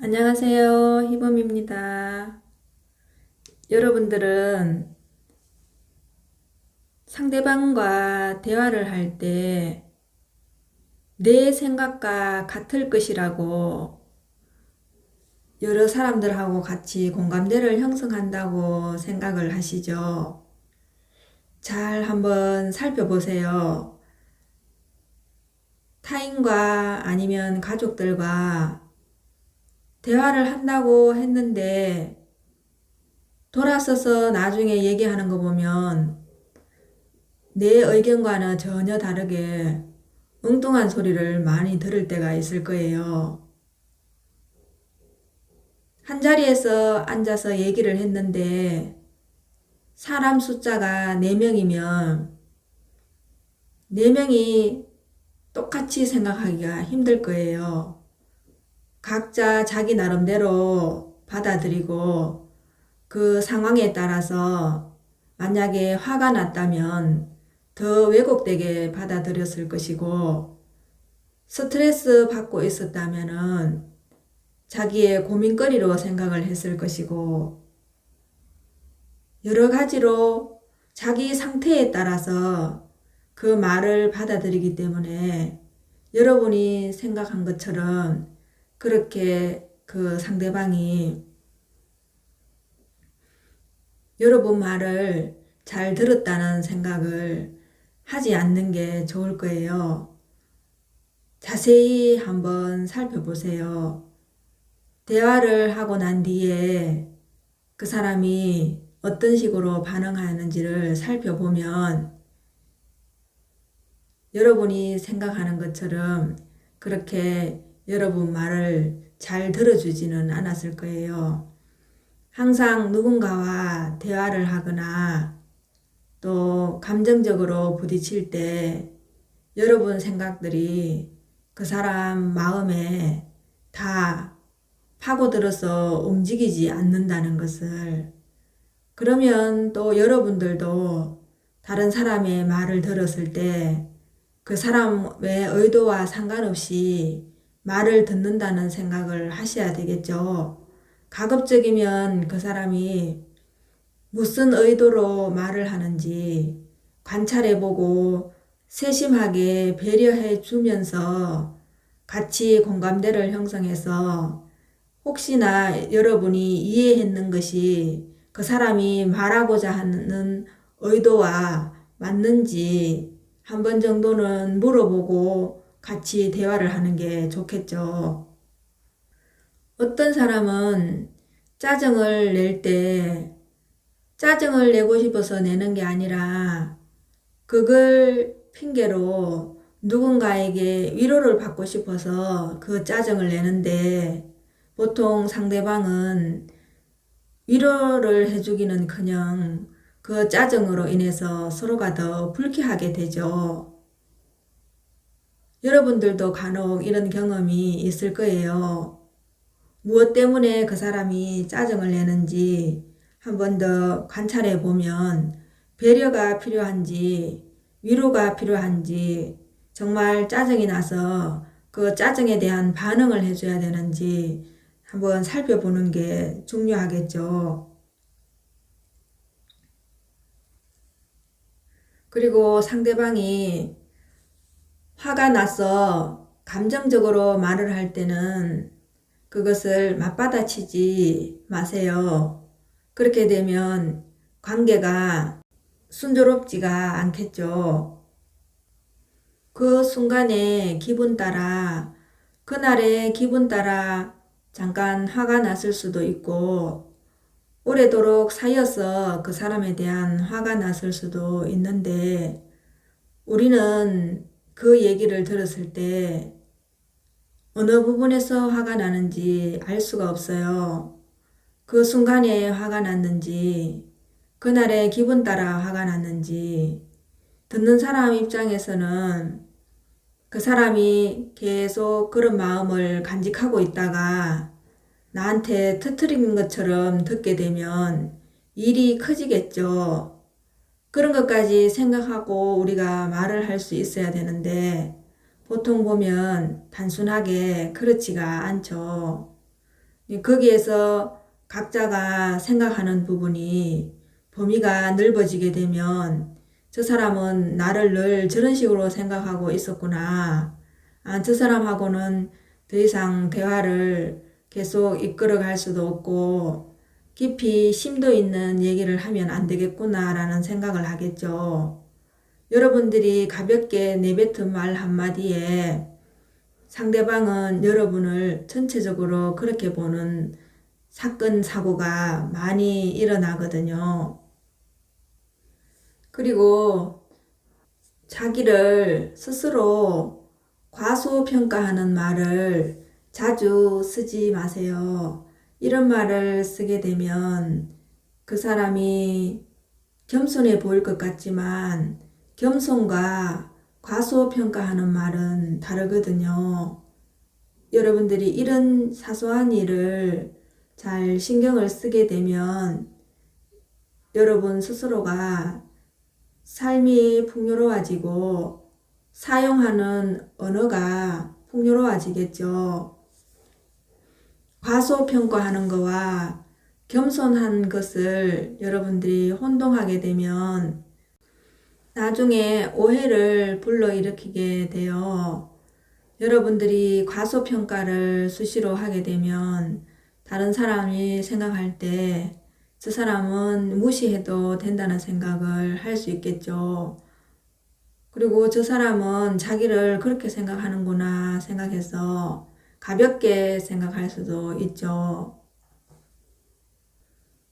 안녕하세요. 희범입니다. 여러분들은 상대방과 대화를 할 때 내 생각과 같을 것이라고 여러 사람들하고 같이 공감대를 형성한다고 생각을 하시죠? 잘 한번 살펴보세요. 타인과 아니면 가족들과 대화를 한다고 했는데 돌아서서 나중에 얘기하는 거 보면 내 의견과는 전혀 다르게 엉뚱한 소리를 많이 들을 때가 있을 거예요. 한자리에서 앉아서 얘기를 했는데 사람 숫자가 4명이면 4명이 똑같이 생각하기가 힘들 거예요. 각자 자기 나름대로 받아들이고 그 상황에 따라서 만약에 화가 났다면 더 왜곡되게 받아들였을 것이고 스트레스 받고 있었다면은 자기의 고민거리로 생각을 했을 것이고 여러 가지로 자기 상태에 따라서 그 말을 받아들이기 때문에 여러분이 생각한 것처럼 그렇게 그 상대방이 여러분 말을 잘 들었다는 생각을 하지 않는 게 좋을 거예요. 자세히 한번 살펴보세요. 대화를 하고 난 뒤에 그 사람이 어떤 식으로 반응하는지를 살펴보면 여러분이 생각하는 것처럼 그렇게 여러분 말을 잘 들어주지는 않았을 거예요. 항상 누군가와 대화를 하거나 또 감정적으로 부딪힐 때 여러분 생각들이 그 사람 마음에 다 파고들어서 움직이지 않는다는 것을, 그러면 또 여러분들도 다른 사람의 말을 들었을 때 그 사람의 의도와 상관없이 말을 듣는다는 생각을 하셔야 되겠죠. 가급적이면 그 사람이 무슨 의도로 말을 하는지 관찰해보고 세심하게 배려해 주면서 같이 공감대를 형성해서 혹시나 여러분이 이해했는 것이 그 사람이 말하고자 하는 의도와 맞는지 한 번 정도는 물어보고 같이 대화를 하는 게 좋겠죠. 어떤 사람은 짜증을 낼 때 짜증을 내고 싶어서 내는 게 아니라 그걸 핑계로 누군가에게 위로를 받고 싶어서 그 짜증을 내는데 보통 상대방은 위로를 해주기는커녕 그 짜증으로 인해서 서로가 더 불쾌하게 되죠. 여러분들도 간혹 이런 경험이 있을 거예요. 무엇 때문에 그 사람이 짜증을 내는지 한 번 더 관찰해 보면 배려가 필요한지 위로가 필요한지 정말 짜증이 나서 그 짜증에 대한 반응을 해줘야 되는지 한번 살펴보는 게 중요하겠죠. 그리고 상대방이 화가 나서 감정적으로 말을 할 때는 그것을 맞받아치지 마세요. 그렇게 되면 관계가 순조롭지가 않겠죠. 그 순간의 기분 따라, 그날의 기분 따라 잠깐 화가 났을 수도 있고, 오래도록 쌓여서 그 사람에 대한 화가 났을 수도 있는데, 우리는 그 얘기를 들었을 때 어느 부분에서 화가 나는지 알 수가 없어요. 그 순간에 화가 났는지, 그날의 기분 따라 화가 났는지, 듣는 사람 입장에서는 그 사람이 계속 그런 마음을 간직하고 있다가 나한테 터뜨리는 것처럼 듣게 되면 일이 커지겠죠. 그런 것까지 생각하고 우리가 말을 할 수 있어야 되는데 보통 보면 단순하게 그렇지가 않죠. 거기에서 각자가 생각하는 부분이 범위가 넓어지게 되면 저 사람은 나를 늘 저런 식으로 생각하고 있었구나. 저 사람하고는 더 이상 대화를 계속 이끌어 갈 수도 없고 깊이 심도 있는 얘기를 하면 안 되겠구나라는 생각을 하겠죠. 여러분들이 가볍게 내뱉은 말 한마디에 상대방은 여러분을 전체적으로 그렇게 보는 사건, 사고가 많이 일어나거든요. 그리고 자기를 스스로 과소평가하는 말을 자주 쓰지 마세요. 이런 말을 쓰게 되면 그 사람이 겸손해 보일 것 같지만 겸손과 과소평가하는 말은 다르거든요. 여러분들이 이런 사소한 일을 잘 신경을 쓰게 되면 여러분 스스로가 삶이 풍요로워지고 사용하는 언어가 풍요로워지겠죠. 과소평가하는 거와 겸손한 것을 여러분들이 혼동하게 되면 나중에 오해를 불러일으키게 돼요. 여러분들이 과소평가를 수시로 하게 되면 다른 사람이 생각할 때 저 사람은 무시해도 된다는 생각을 할 수 있겠죠. 그리고 저 사람은 자기를 그렇게 생각하는구나 생각해서 가볍게 생각할 수도 있죠.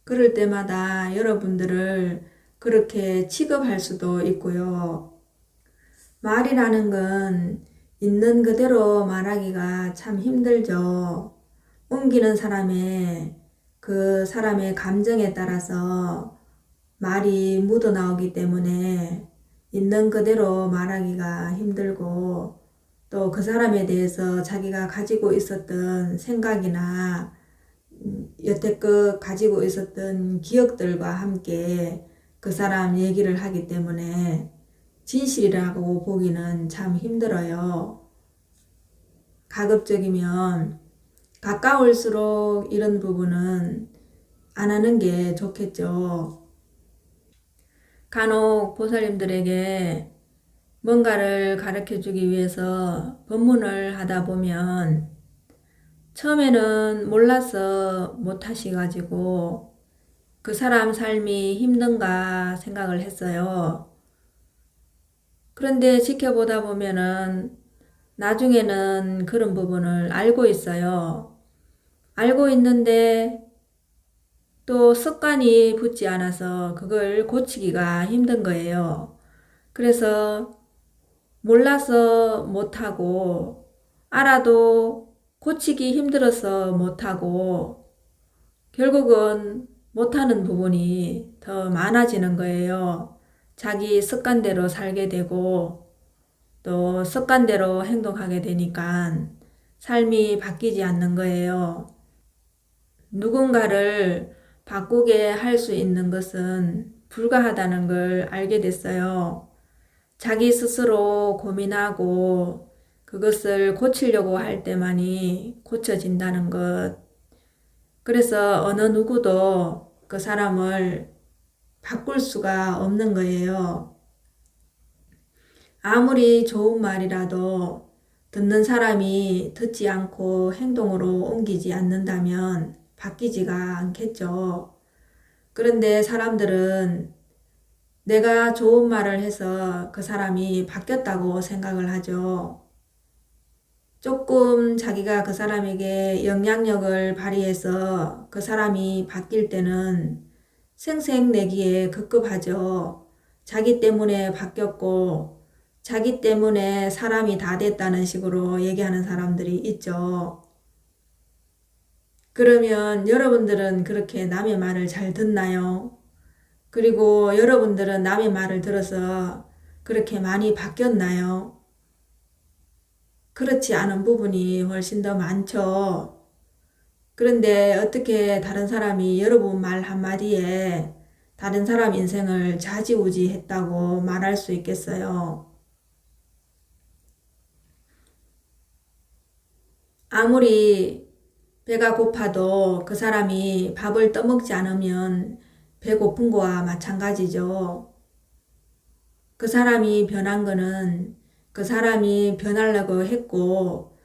그럴 때마다 여러분들을 그렇게 취급할 수도 있고요. 말이라는 건 있는 그대로 말하기가 참 힘들죠. 옮기는 그 사람의 감정에 따라서 말이 묻어나오기 때문에 있는 그대로 말하기가 힘들고 또 그 사람에 대해서 자기가 가지고 있었던 생각이나 여태껏 가지고 있었던 기억들과 함께 그 사람 얘기를 하기 때문에 진실이라고 보기는 참 힘들어요. 가급적이면 가까울수록 이런 부분은 안 하는 게 좋겠죠. 간혹 보살님들에게 뭔가를 가르쳐 주기 위해서 법문을 하다 보면 처음에는 몰라서 못하셔가지고 그 사람 삶이 힘든가 생각을 했어요. 그런데 지켜보다 보면은 나중에는 그런 부분을 알고 있어요. 알고 있는데 또 습관이 붙지 않아서 그걸 고치기가 힘든 거예요. 그래서 몰라서 못하고 알아도 고치기 힘들어서 못하고 결국은 못하는 부분이 더 많아지는 거예요. 자기 습관대로 살게 되고 또 습관대로 행동하게 되니까 삶이 바뀌지 않는 거예요. 누군가를 바꾸게 할 수 있는 것은 불가하다는 걸 알게 됐어요. 자기 스스로 고민하고 그것을 고치려고 할 때만이 고쳐진다는 것. 그래서 어느 누구도 그 사람을 바꿀 수가 없는 거예요. 아무리 좋은 말이라도 듣는 사람이 듣지 않고 행동으로 옮기지 않는다면 바뀌지가 않겠죠. 그런데 사람들은 내가 좋은 말을 해서 그 사람이 바뀌었다고 생각을 하죠. 조금 자기가 그 사람에게 영향력을 발휘해서 그 사람이 바뀔 때는 생색내기에 급급하죠. 자기 때문에 바뀌었고 자기 때문에 사람이 다 됐다는 식으로 얘기하는 사람들이 있죠. 그러면 여러분들은 그렇게 남의 말을 잘 듣나요? 그리고 여러분들은 남의 말을 들어서 그렇게 많이 바뀌었나요? 그렇지 않은 부분이 훨씬 더 많죠. 그런데 어떻게 다른 사람이 여러분 말 한마디에 다른 사람 인생을 좌지우지했다고 말할 수 있겠어요? 아무리 배가 고파도 그 사람이 밥을 떠먹지 않으면 배고픈 거와 마찬가지죠. 그 사람이 변한 거는 그 사람이 변하려고 했고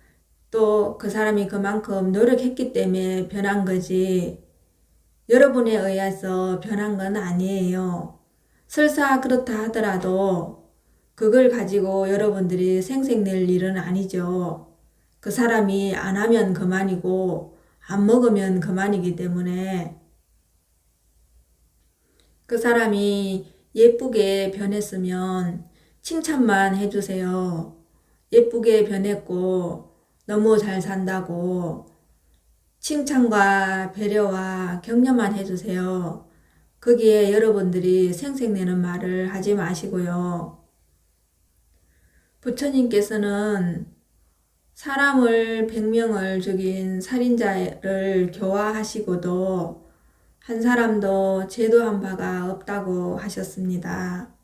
또 그 사람이 그만큼 노력했기 때문에 변한 거지 여러분에 의해서 변한 건 아니에요. 설사 그렇다 하더라도 그걸 가지고 여러분들이 생색낼 일은 아니죠. 그 사람이 안 하면 그만이고 안 먹으면 그만이기 때문에 그 사람이 예쁘게 변했으면 칭찬만 해주세요. 예쁘게 변했고 너무 잘 산다고 칭찬과 배려와 격려만 해주세요. 거기에 여러분들이 생색내는 말을 하지 마시고요. 부처님께서는 사람을 100명을 죽인 살인자를 교화하시고도 한 사람도 제도한 바가 없다고 하셨습니다.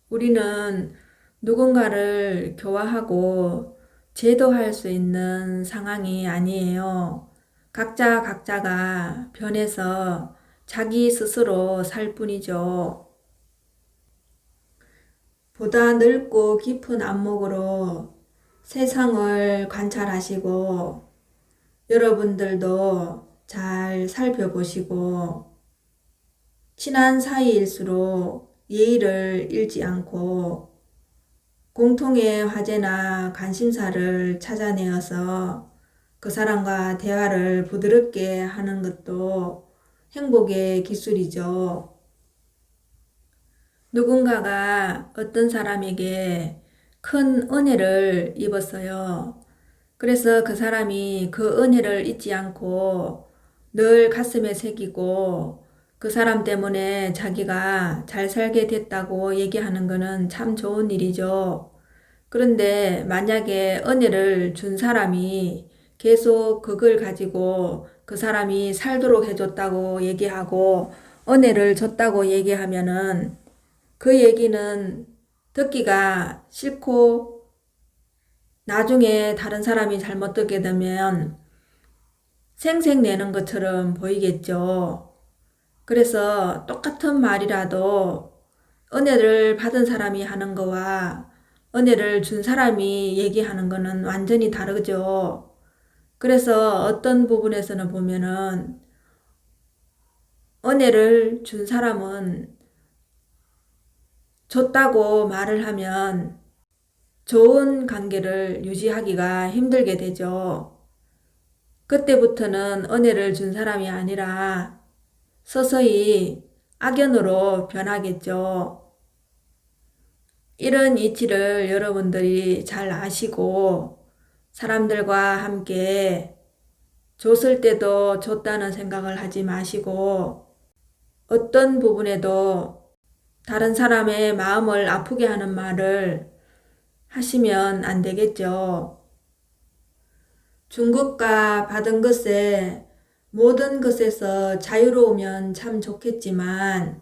우리는 누군가를 교화하고 제도할 수 있는 상황이 아니에요. 각자가 변해서 자기 스스로 살 뿐이죠. 보다 넓고 깊은 안목으로 세상을 관찰하시고 여러분들도 잘 살펴보시고 친한 사이일수록 예의를 잃지 않고 공통의 화제나 관심사를 찾아내어서 그 사람과 대화를 부드럽게 하는 것도 행복의 기술이죠. 누군가가 어떤 사람에게 큰 은혜를 입었어요. 그래서 그 사람이 그 은혜를 잊지 않고 늘 가슴에 새기고 그 사람 때문에 자기가 잘 살게 됐다고 얘기하는 것은 참 좋은 일이죠. 그런데 만약에 은혜를 준 사람이 계속 그걸 가지고 그 사람이 살도록 해줬다고 얘기하고 은혜를 줬다고 얘기하면은 그 얘기는 듣기가 싫고 나중에 다른 사람이 잘못 듣게 되면 생색내는 것처럼 보이겠죠. 그래서 똑같은 말이라도 은혜를 받은 사람이 하는 거와 은혜를 준 사람이 얘기하는 거는 완전히 다르죠. 그래서 어떤 부분에서는 보면은 은혜를 준 사람은 줬다고 말을 하면 좋은 관계를 유지하기가 힘들게 되죠. 그때부터는 은혜를 준 사람이 아니라 서서히 악연으로 변하겠죠. 이런 이치를 여러분들이 잘 아시고 사람들과 함께 줬을 때도 줬다는 생각을 하지 마시고 어떤 부분에도 다른 사람의 마음을 아프게 하는 말을 하시면 안 되겠죠. 준 것과 받은 것에 모든 것에서 자유로우면 참 좋겠지만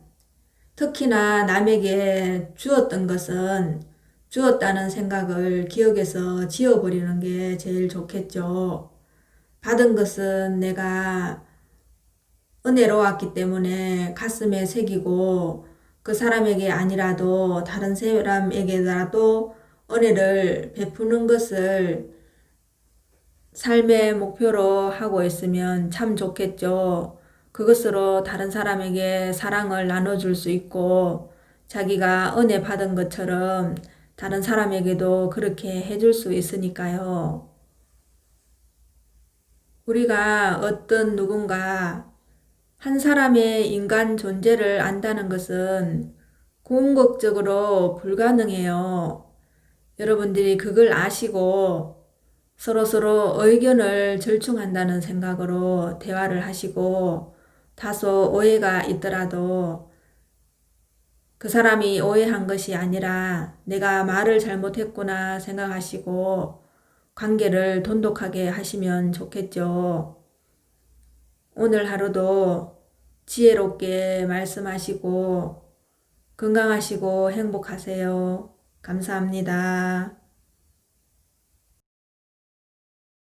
특히나 남에게 주었던 것은 주었다는 생각을 기억에서 지워버리는 게 제일 좋겠죠. 받은 것은 내가 은혜로웠기 때문에 가슴에 새기고 그 사람에게 아니라도 다른 사람에게라도 은혜를 베푸는 것을 삶의 목표로 하고 있으면 참 좋겠죠. 그것으로 다른 사람에게 사랑을 나눠줄 수 있고 자기가 은혜 받은 것처럼 다른 사람에게도 그렇게 해줄 수 있으니까요. 우리가 어떤 누군가 한 사람의 인간 존재를 안다는 것은 궁극적으로 불가능해요. 여러분들이 그걸 아시고 서로서로 의견을 절충한다는 생각으로 대화를 하시고 다소 오해가 있더라도 그 사람이 오해한 것이 아니라 내가 말을 잘못했구나 생각하시고 관계를 돈독하게 하시면 좋겠죠. 오늘 하루도 지혜롭게 말씀하시고 건강하시고 행복하세요. 감사합니다.